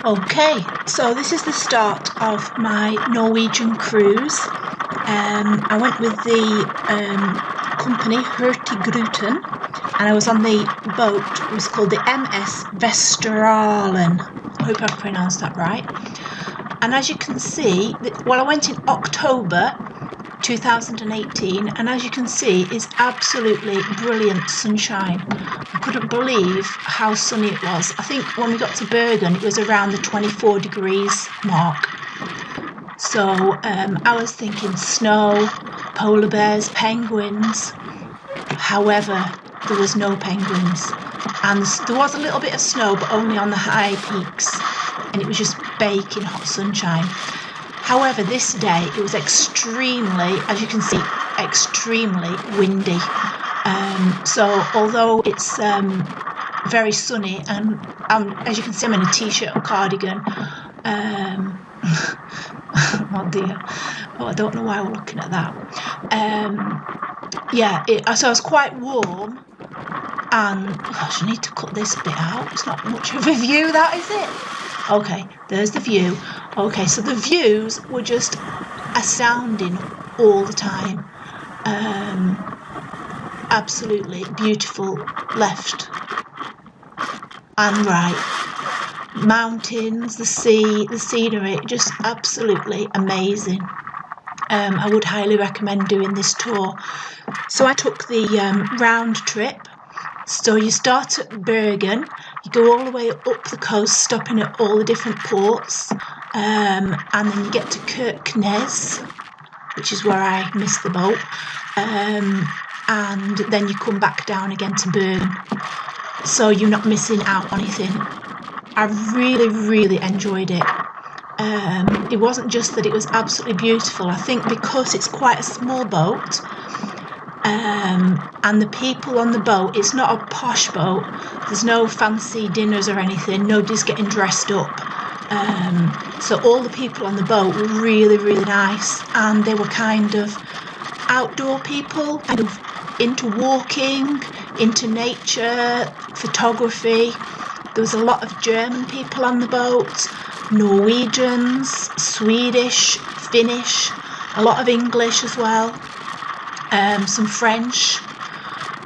Okay, so this is the start of my Norwegian cruise. I went with the company Hurtigruten, and I was on the boat. It was called the MS Vesteralen. I hope I've pronounced that right. And as you can see, I went in October 2018, and as you can see, it's absolutely brilliant sunshine. I couldn't believe how sunny it was. I think when we got to Bergen, it was around the 24 degrees mark. So I was thinking snow, polar bears, penguins. However, there was no penguins, and there was a little bit of snow, but only on the high peaks, and it was just baking hot sunshine. However, this day it was extremely, as you can see, extremely windy. So although it's very sunny, and as you can see, I'm in a t-shirt and cardigan. Oh dear. Oh, I don't know why we're looking at that. So I was quite warm. And gosh, I need to cut this bit out. It's not much of a view, that is it? Okay, there's the view. Okay, so the views were just astounding all the time. Absolutely beautiful left and right. Mountains, the sea, the scenery, just absolutely amazing. I would highly recommend doing this tour. So I took the round trip. So you start at Bergen, you go all the way up the coast, stopping at all the different ports, and then you get to Kirkenes, which is where I missed the boat, and then you come back down again to Bergen, so you're not missing out on anything. I really, really enjoyed it. It wasn't just that it was absolutely beautiful. I think because it's quite a small boat, and the people on the boat, it's not a posh boat, there's no fancy dinners or anything, nobody's getting dressed up, so all the people on the boat were really, really nice, and they were kind of outdoor people, kind of into walking, into nature, photography. There was a lot of German people on the boat, Norwegians, Swedish, Finnish, a lot of English as well. Some French.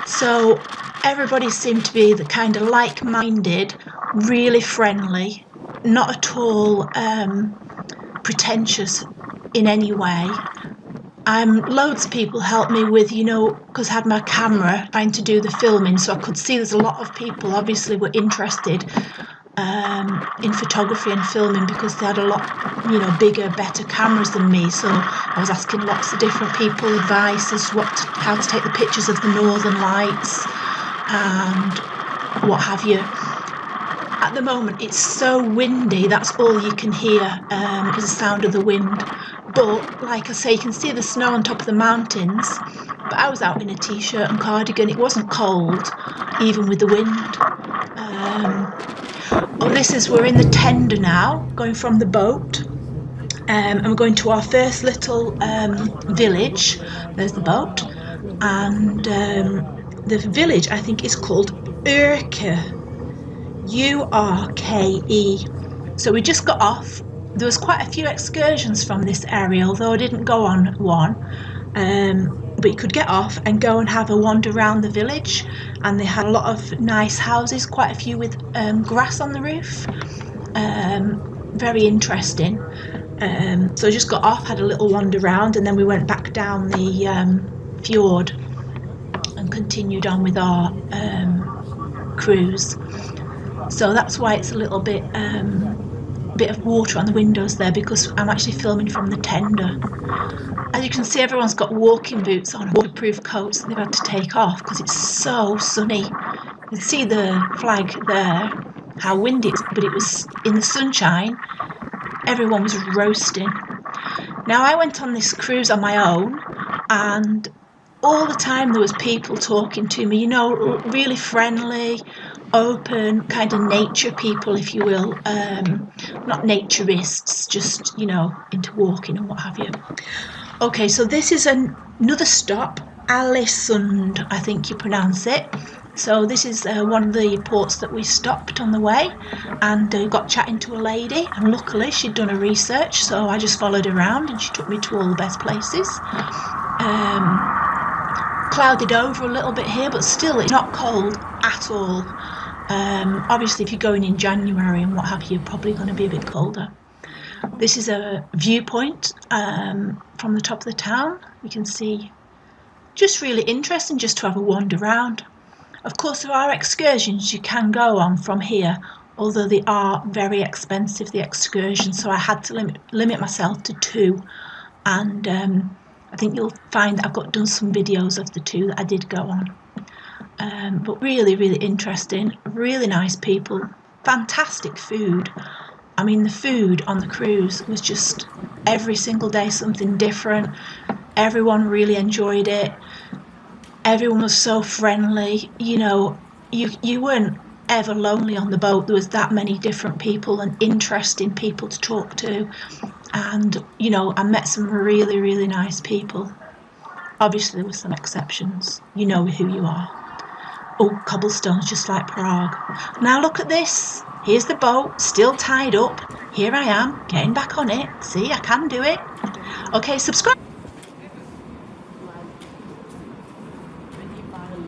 So everybody seemed to be the kind of like-minded, really friendly, not at all pretentious in any way. Loads of people helped me with, because I had my camera trying to do the filming, so I could see there's a lot of people obviously were interested in photography and filming because they had a lot, bigger, better cameras than me. So I was asking lots of different people advice as to how to take the pictures of the northern lights and what have you. At the moment, it's so windy, that's all you can hear is the sound of the wind. But like I say, you can see the snow on top of the mountains. But I was out in a t-shirt and cardigan. It wasn't cold, even with the wind. We're in the tender now, going from the boat, and we're going to our first little village. There's the boat, and the village, I think, is called Urke, Urke. So we just got off. There was quite a few excursions from this area, although I didn't go on one. But you could get off and go and have a wander around the village, and they had a lot of nice houses, quite a few with grass on the roof. Very interesting. So I just got off, had a little wander around, and then we went back down the fjord and continued on with our cruise. So that's why it's a little bit of water on the windows there, because I'm actually filming from the tender. As you can see, everyone's got walking boots on, waterproof coats that they've had to take off because it's so sunny. You can see the flag there, how windy it is, but it was in the sunshine. Everyone was roasting. Now, I went on this cruise on my own, and all the time there was people talking to me, really friendly, open, kind of nature people, if you will. Not naturists, just, into walking and what have you. Okay, so this is another stop, Alesund, I think you pronounce it. So this is one of the ports that we stopped on the way, and got chatting to a lady, and luckily she'd done her research, so I just followed her around and she took me to all the best places. Clouded over a little bit here, but still it's not cold at all. Obviously if you're going in January and what have you, you're probably going to be a bit colder. This is a viewpoint from the top of the town. You can see, just really interesting just to have a wander around. Of course, there are excursions you can go on from here, although they are very expensive, the excursions, so I had to limit myself to 2. And I think you'll find I've done some videos of the 2 that I did go on. But really, really interesting, really nice people, fantastic food. I mean, the food on the cruise was just every single day something different. Everyone really enjoyed it. Everyone was so friendly. You weren't ever lonely on the boat. There was that many different people and interesting people to talk to. And, I met some really, really nice people. Obviously, there were some exceptions. You know who you are. Oh, cobblestones, just like Prague. Now look at this. Here's the boat, still tied up. Here I am, getting back on it. See, I can do it. Okay, subscribe.